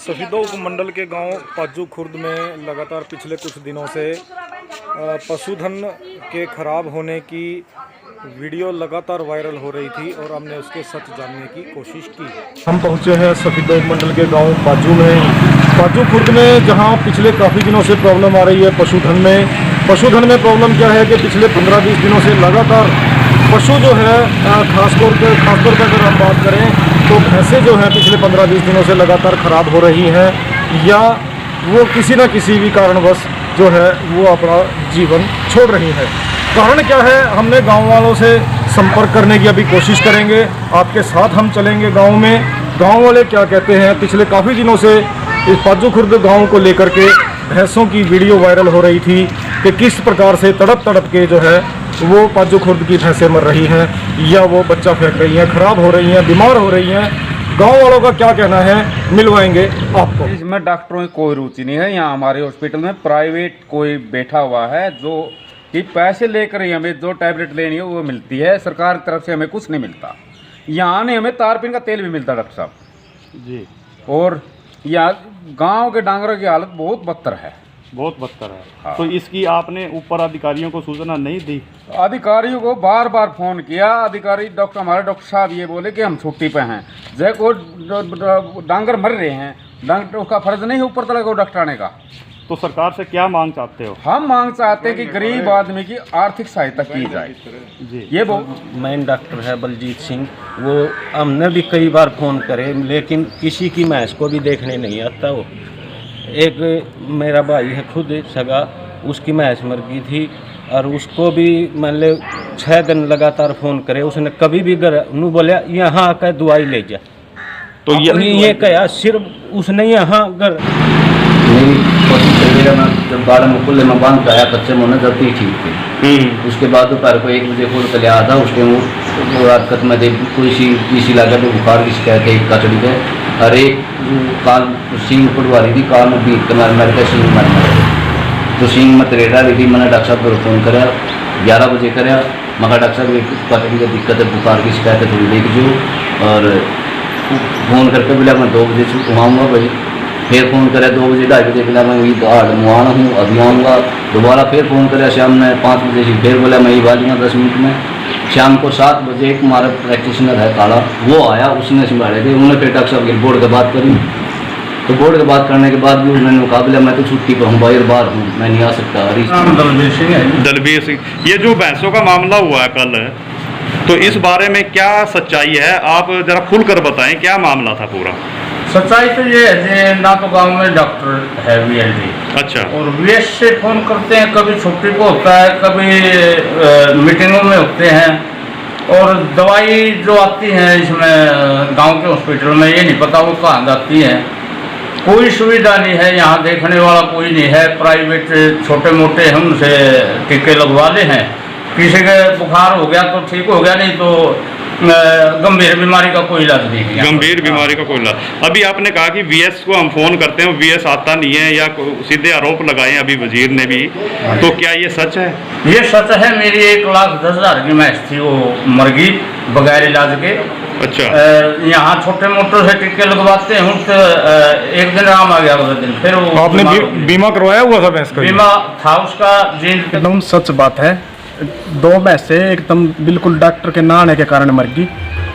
सफीदो उपमंडल के गांव पाजू खुर्द में लगातार पिछले कुछ दिनों से पशुधन के खराब होने की वीडियो लगातार वायरल हो रही थी और हमने उसके सच जानने की कोशिश की। हम पहुंचे हैं सफीदो उपमंडल के गांव पाजू में, पाजू खुर्द में, जहां पिछले काफ़ी दिनों से प्रॉब्लम आ रही है पशुधन में। पशुधन में प्रॉब्लम क्या है कि पिछले 15-20 दिनों से लगातार पशु जो है खासतौर पर अगर हम बात करें तो भैंसें जो हैं पिछले 15-20 दिनों से लगातार ख़राब हो रही हैं, या वो किसी न किसी भी कारणवश जो है वो अपना जीवन छोड़ रही है। कारण क्या है, हमने गांव वालों से संपर्क करने की अभी कोशिश करेंगे। आपके साथ हम चलेंगे गांव में, गांव वाले क्या कहते हैं। पिछले काफ़ी दिनों से इस पाजू खुर्द गाँव को लेकर के भैंसों की वीडियो वायरल हो रही थी कि किस प्रकार से तड़प के जो है वो पाजू खुर्द की भैंसें मर रही हैं, या वो बच्चा फेंक रही हैं, ख़राब हो रही हैं, बीमार हो रही हैं। गांव वालों का क्या कहना है, मिलवाएंगे आपको। इसमें डॉक्टरों की कोई रुचि नहीं है। यहाँ हमारे हॉस्पिटल में प्राइवेट कोई बैठा हुआ है जो कि पैसे लेकर ही हमें जो टैबलेट लेनी है वो मिलती है। सरकार की तरफ से हमें कुछ नहीं मिलता। यहाँ नहीं हमें तारपीन का तेल भी मिलता डॉक्टर साहब जी। और यहाँ गांव के डांगरों की हालत बहुत बदतर है, बहुत बदतर है। हाँ। तो इसकी आपने ऊपर अधिकारियों को सूचना नहीं दी? अधिकारियों को बार बार फोन किया। अधिकारी हमारे डॉक्टर साहब ये बोले कि हम छुट्टी पे हैं। जय को डांगर मर रहे हैं, डॉक्टर का फर्ज नहीं है ऊपर तक को डॉक्टर आने का। तो सरकार से क्या मांग चाहते हो? हम मांग चाहते हैं कि गरीब आदमी की आर्थिक सहायता की जाए जी। ये वो मेन डॉक्टर है बलजीत सिंह, वो हमने भी कई बार फ़ोन करे लेकिन किसी की भैंस को भी देखने नहीं आता। वो एक मेरा भाई है खुद सगा, उसकी भैंस मर गई थी और उसको भी मतलब 6 दिन लगातार फ़ोन करे, उसने कभी भी घर नू बोलिया यहाँ आकर दवाई ले जा। तो ये कहा सिर्फ उसने यहाँ घर मेरी कोशिश करिएगा। मैं जब गाड़ा में खुले में बांध आया कच्चे मुँह जब ही ठीक थे। उसके बाद दोपहर को 1 बजे खोल कर आया था। उसके वो रात कत में किसी लगा तो बुखार की शिकायत है कचड़ी पे। हर एक काल सींग पड़वा रही थी, काल में बीत कर मेरे का सींग मर तो सींग में तरेड़ा रही थी। मैंने डॉक्टर साहब को फ़ोन कराया, 11 बजे कराया। मगर डॉक्टर साहब कचड़ी का दिक्कत है, बुखार की शिकायत है, थोड़ी देख जो। और फ़ोन करके बोला मैं 2 बजे से आऊँगा भाई। फिर फ़ोन करा 2 बजे 2:30 बजे बोला मैं वही मुआना हूँ अभी आऊँगा। दोबारा फिर फ़ोन करा शाम में 5 बजे से, फिर बोला मैं ही बाजूँगा 10 मिनट में। शाम को 7 बजे एक हमारा प्रैक्टिशनर है काला, वो आया, उसने संभाले थे। उन्होंने फिर डॉक्टर साहब की बोर्ड की बात करी। तो बोर्ड की बात करने के बाद भी उन्होंने मुकाबला मैं तो छुट्टी पर हूँ, बाहर हूँ, मैं नहीं आ सकता। दलबीर सिंह, ये जो भैंसों का मामला हुआ है कल, तो इस बारे में क्या सच्चाई है? आप जरा खुल कर बताएं, क्या मामला था पूरा? सच्चाई तो ये है ना, तो गांव में डॉक्टर है वीएलडी। अच्छा। और वीएस से फ़ोन करते हैं, कभी छुट्टी को होता है, कभी मीटिंगों में होते हैं। और दवाई जो आती है इसमें गांव के हॉस्पिटल में, ये नहीं पता वो कहाँ जाती है। कोई सुविधा नहीं है यहाँ, देखने वाला कोई नहीं है। प्राइवेट छोटे मोटे हम उसे टीके लगवा ले हैं। किसी के बुखार हो गया तो ठीक हो गया, नहीं तो गंभीर बीमारी का कोई इलाज नहीं है। गंभीर बीमारी का कोई इलाज। अभी आपने कहा कि वीएस को हम फ़ोन करते हैं, वीएस आता नहीं है, या सीधे आरोप लगाए अभी वजीर ने भी, तो क्या ये सच है? ये सच है। मेरी 1,10,000 की भैंस थी, वो मर गई बगैर इलाज के। अच्छा। यहाँ छोटे मोटे से टीके लगवाते हैं, तो एक दिन आराम आ गया, उस दिन फिर वो। आपने बीमा करवाया हुआ था भैंस का? बीमा था उसका जी। एकदम सच बात है। 2 भैंसें एकदम बिल्कुल डॉक्टर के ना आने के कारण मर गई,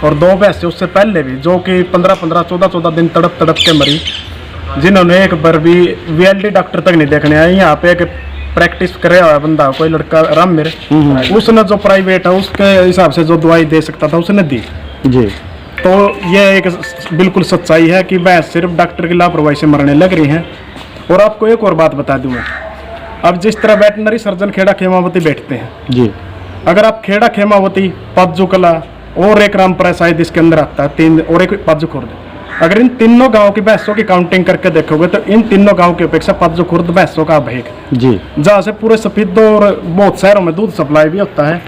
और 2 भैंसें उससे पहले भी जो कि 15-15, 14-14 दिन तड़प के मरी, जिन्होंने एक बार भी वीएलडी डॉक्टर तक नहीं देखने आए। यहाँ पे एक प्रैक्टिस करे हुआ बंदा, कोई लड़का रामवीर, उसने जो प्राइवेट है उसके हिसाब से जो दवाई दे सकता था उसने दी जी। तो ये एक बिल्कुल सच्चाई है कि भैंस सिर्फ डॉक्टर की लापरवाही से मरने लग रही हैं। और आपको एक और बात बता दूँ मैं, अब जिस तरह वेटनरी सर्जन खेड़ा खेमावती बैठते हैं जी, अगर आप खेड़ा खेमावती, पाजू कला और एक रामपुरा शायद इसके अंदर आता है 3, और एक पाजू खुर्द, अगर इन तीनों गांव की भैंसों की काउंटिंग करके देखोगे तो इन तीनों गांव की अपेक्षा पाजू खुर्द भैंसों का भेग जी, जहाँ से पूरे सफीदो और बहुत शहरों में दूध सप्लाई भी होता है,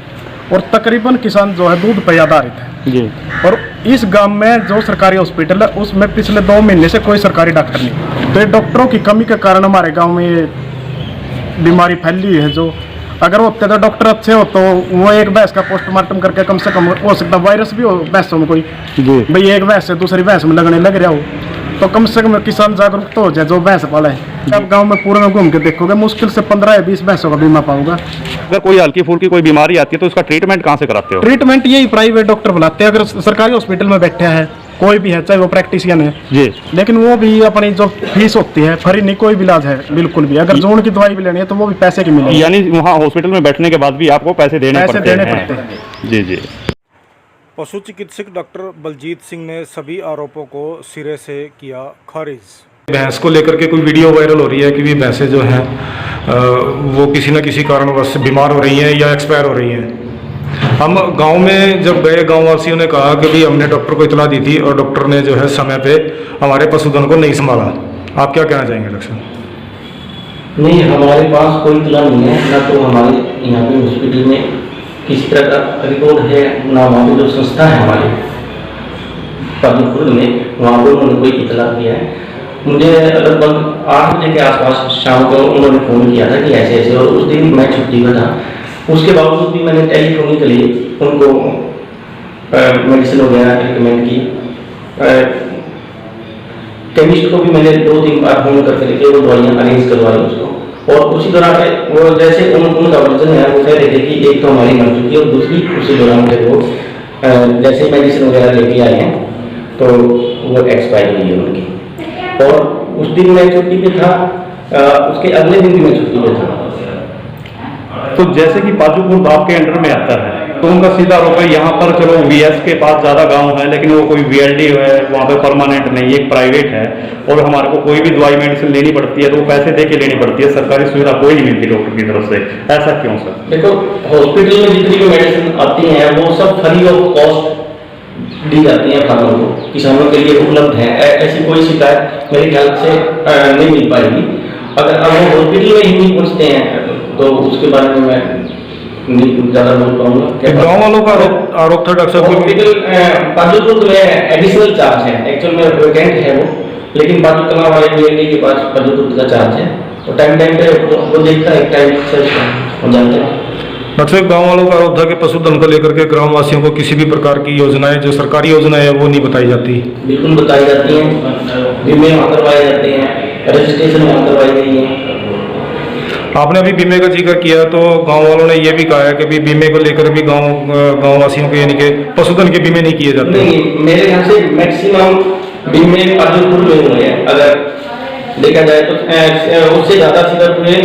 और तकरीबन किसान जो है दूध पर आधारित है जी। और इस गांव में जो सरकारी हॉस्पिटल है उसमें पिछले 2 महीने से कोई सरकारी डॉक्टर नहीं। तो ये डॉक्टरों की कमी के कारण हमारे गाँव में ये बीमारी फैली है। जो अगर होते तो डॉक्टर अच्छे हो तो वो एक भैंस का पोस्टमार्टम करके कम से कम हो सकता वायरस भी हो भैंसों में कोई जी, भाई एक भैंस से दूसरी भैंस में लगने लग रहा हो, तो कम से कम किसान जागरूक तो हो जाए जो भैंस पाले। अब गांव में पूरे में घूम के देखोगे मुश्किल से 15 या 20 भैंसों का बीमा पाऊंगा। अगर कोई हल्की फुल्की कोई बीमारी आती है तो उसका ट्रीटमेंट कहाँ से कराते हो? ट्रीटमेंट यही प्राइवेट डॉक्टर बुलाते हैं। अगर सरकारी हॉस्पिटल में बैठे हैं कोई भी है, चाहे वो प्रैक्टिशियन है जी, लेकिन वो भी अपनी जो फीस होती है फ्री नहीं कोई भी इलाज है बिल्कुल भी। अगर जोन की दवाई भी लेनी है तो वो भी पैसे की मिलेगी। यानी वहाँ हॉस्पिटल में बैठने के बाद भी आपको पैसे देने पड़ते हैं। जी जी। पशु चिकित्सक डॉक्टर बलजीत सिंह ने सभी आरोपों को सिरे से किया खारिज। भैंस को लेकर के कोई वीडियो वायरल हो रही है कि भी भैंसें जो हैं वो किसी न किसी कारणवश बीमार हो रही हैं या एक्सपायर हो रही हैं। हम गांव में जब गए, गांव वासियों ने कहा कि भी हमने डॉक्टर को इतला दी थी और डॉक्टर ने जो है समय पे हमारे पशुधन को नहीं संभाला। आप क्या कहना चाहेंगे डॉक्टर साहब? नहीं, हमारे पास कोई इतला नहीं है, ना तो हमारे यहाँ पे हॉस्पिटल में किसी तरह का रिकॉर्ड है, ना वहाँ पे जो संस्था है हमारी पद्मपुर में वहाँ पर उन्होंने कोई इतला किया है। मुझे लगभग 8 बजे के आसपास शाम को उन्होंने फ़ोन किया था कि ऐसे ऐसे, और उस दिन मैं छुट्टी पर था। उसके बावजूद भी मैंने टेलीफोनिकली उनको मेडिसिन वगैरह रिकमेंड की। केमिस्ट को भी मैंने 2-3 बार फोन करके वो दवाइयाँ अरेंज करवाई उसको। और उसी दौरान वो जैसे उनका वर्जन है वो कह रहे थे कि एक तो हमारी मर चुकी है और दूसरी उसी दौरान फिर वो जैसे मेडिसिन वगैरह लेके आए हैं तो वो एक्सपायर हुई है उनकी। और उस दिन मैं छुट्टी पे था, उसके अगले दिन भी मैं छुट्टी पे था। तो जैसे कि पाजूपुर आपके अंडर में आता है तो उनका सीधा आरोप है यहाँ पर चलो वीएस के पास ज़्यादा गांव है लेकिन वो कोई वीएलडी है वहाँ पे परमानेंट नहीं, एक प्राइवेट है और हमारे को कोई भी दवाई मेडिसिन लेनी पड़ती है तो वो पैसे दे के लेनी पड़ती है, सरकारी सुविधा कोई नहीं मिलती डॉक्टर की तरफ से। ऐसा क्यों सर? देखो, हॉस्पिटल में जितनी भी मेडिसिन आती हैं वो सब फ्री ऑफ कॉस्ट दी जाती हैं फार्मर को, किसानों के लिए उपलब्ध है। ऐसी कोई शिकायत मेरे ख्याल से नहीं मिल पाएगी। अगर अब वो हॉस्पिटल में ही नहीं पहुँचते हैं तो उसके बारे में मैं ज़्यादा बोल पाऊंगा। गाँव वालों का आरोप था डॉक्टर साहब हॉस्पिटल पाजूपुर में एडिशनल चार्ज है, एक्चुअल में वेकेंट है वो, लेकिन बाजू कला वाले वीएलडी के पास पाजूपुर का चार्ज है और टाइम पे वो देखता है, टाइम से हो जाता है। डॉक्टर साहब, गाँव वालों का आरोप था कि पशुधन को लेकर के ग्रामवासियों को किसी भी प्रकार की योजनाएं जो सरकारी योजनाएं है वो नहीं बताई जाती। बिल्कुल बताई जाती हैं, बीमे वहाँ करवाए जाते हैं, रजिस्ट्रेशन वहाँ करवाई गई है। आपने अभी बीमे का जिक्र किया तो गांव वालों ने ये भी कहा है कि भी बीमे को लेकर भी गांव वासियों के यानी कि पशुधन के बीमे नहीं किए जाते। नहीं, मेरे यहाँ से मैक्सिमम बीमे पाजूपुर में हुए हैं। अगर देखा जाए तो उससे ज़्यादा सीधा हुए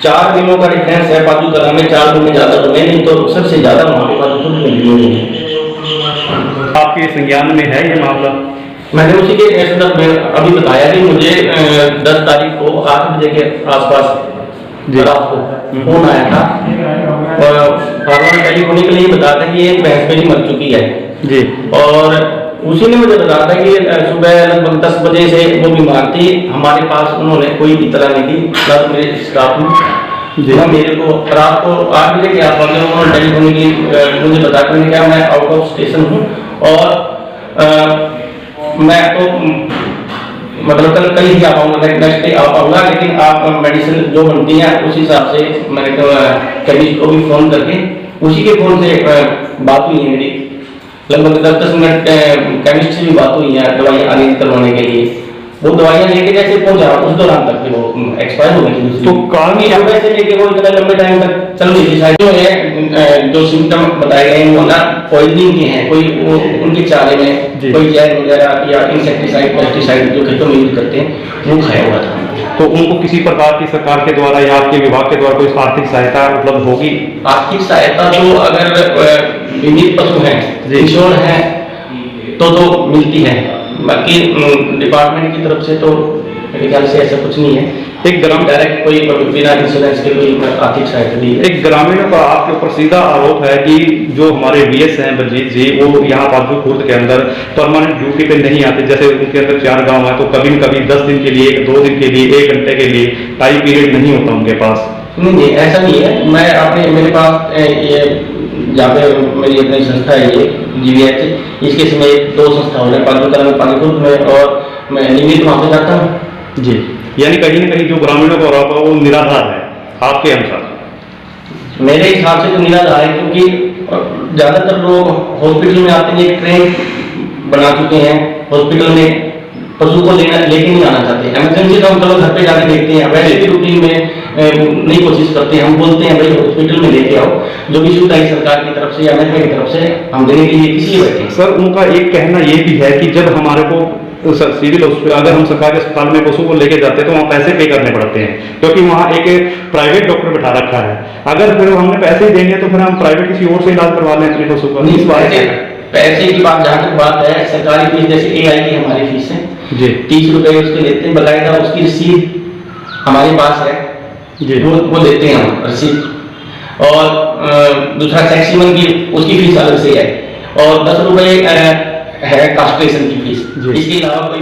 4 बीमों का डिफरेंस है। पाजू कला में 4 बीमे ज़्यादा हुए, नहीं तो सबसे ज़्यादा वहाँ पे पाजूपुर में बीमे है। आपके संज्ञान में है ये मामला? मैंने उसी के संदर्भ में अभी बताया कि मुझे 10 तारीख को 8 बजे के आसपास रात को फोन आया था और फार्मर टेलीफोनिक के लिए बताया था कि एक भैंस मेरी मर चुकी है जी, और उसी ने मुझे बताया था कि सुबह लगभग 10 बजे से वो बीमार थी। हमारे पास उन्होंने कोई इतला नहीं दी, ना मेरे स्टाफ ने, ना मेरे को। रात को 8 बजे के आसपास उन्होंने टेलीफोनिकली मुझे बताया कि मैंने कहा मैं आउट ऑफ स्टेशन हूँ और मैं तो मतलब कल ही आ पाऊंगा, नेक्स्ट डे आ पाऊंगा, लेकिन आप मेडिसिन जो बनती है उस हिसाब से मैंने केमिस्ट को भी फ़ोन करके उसी के फ़ोन से बात हुई है मेरी। लगभग 10 मिनट केमिस्ट से भी बात हुई है दवाई अरेंज करवाने के लिए। वो दवाइयाँ लेके जैसे पहुंचा उस दौरान तक वो एक्सपायर हो गई थी। तो कानूनी लंबे से लेके वो इतना लंबे टाइम तक चल रही थी। शायद जो है जो सिम्टम बताए गए हैं वो ना पॉइजनिंग के हैं, कोई वो उनके चारे में कोई जहर वगैरह या इंसेक्टिसाइड पेस्टिसाइड जो खेतों में यूज करते हैं वो खाया हुआ था। तो उनको किसी प्रकार की सरकार के द्वारा या आपके विभाग के द्वारा कोई आर्थिक सहायता उपलब्ध होगी? आर्थिक सहायता तो अगर बीमित पशु हैं, इंश्योर है तो मिलती है। बाकी डिपार्टमेंट की तरफ से तो मेरे ख्याल से ऐसा कुछ नहीं है। एक ग्राम डायरेक्ट कोई बिना इंश्योरेंस के कोई आर्थिक सहायता दी है। एक ग्रामीणों का आपके ऊपर सीधा आरोप है कि जो हमारे वीएस हैं बलजीत जी, वो यहाँ पाजू खुर्द के अंदर परमानेंट ड्यूटी पे नहीं आते। जैसे उनके अंदर 4 गांव है तो कभी न कभी 10 दिन के लिए, 2 दिन के लिए, 1 घंटे के लिए टाइम पीरियड नहीं होता उनके पास। नहीं, ऐसा नहीं है। मैं अपने मेरे पास ये जहाँ पे मेरी अपनी संस्था है ये GVH, इसके समेत 2 संस्था हो रहे हैं, पानीपुर में, और मैं नियमित वहाँ पे जाता हूँ जी। यानी कहीं न कहीं जो ग्रामीणों का आरोप है वो निराधार है आपके अनुसार? मेरे हिसाब से तो निराधार है, क्योंकि ज़्यादातर लोग हॉस्पिटल में आते हैं, एक ट्रेन बना चुके हैं हॉस्पिटल में पशु को लेके नहीं आना चाहते। इमरजेंसी तो हम चलो घर पे जाके देखते हैं, वैसे भी रूटीन में नहीं कोशिश करते हैं। हम बोलते हैं भाई हॉस्पिटल में लेके आओ, जो भी सुविधा सरकार की तरफ से या महकमे की तरफ से हम देने के लिए इसलिए बैठे हैं। सर उनका एक कहना ये भी है कि जब हमारे को सिविल हॉस्पिटल, अगर हम सरकारी अस्पताल में पशु को लेके जाते हैं तो वहाँ पैसे पे करने पड़ते हैं, क्योंकि वहाँ एक प्राइवेट डॉक्टर बैठा रखा है। अगर फिर हमने पैसे ही देंगे तो फिर हम प्राइवेट किसी और से इलाज करवा लें अपने पशु का। इस बात पैसे की बात जहाँ तक बात है, सरकारी फीस जैसे AI की हमारी फीस है जी 30 रुपए उसके लेते हैं, बकायदा उसकी रसीद हमारे पास है जी, वो देते हैं हम रसीद। और दूसरा सेक्सीमन की उसकी फीस अलग से है, और 10 रुपए है कास्ट्रेशन की फीस, इसके अलावा कोई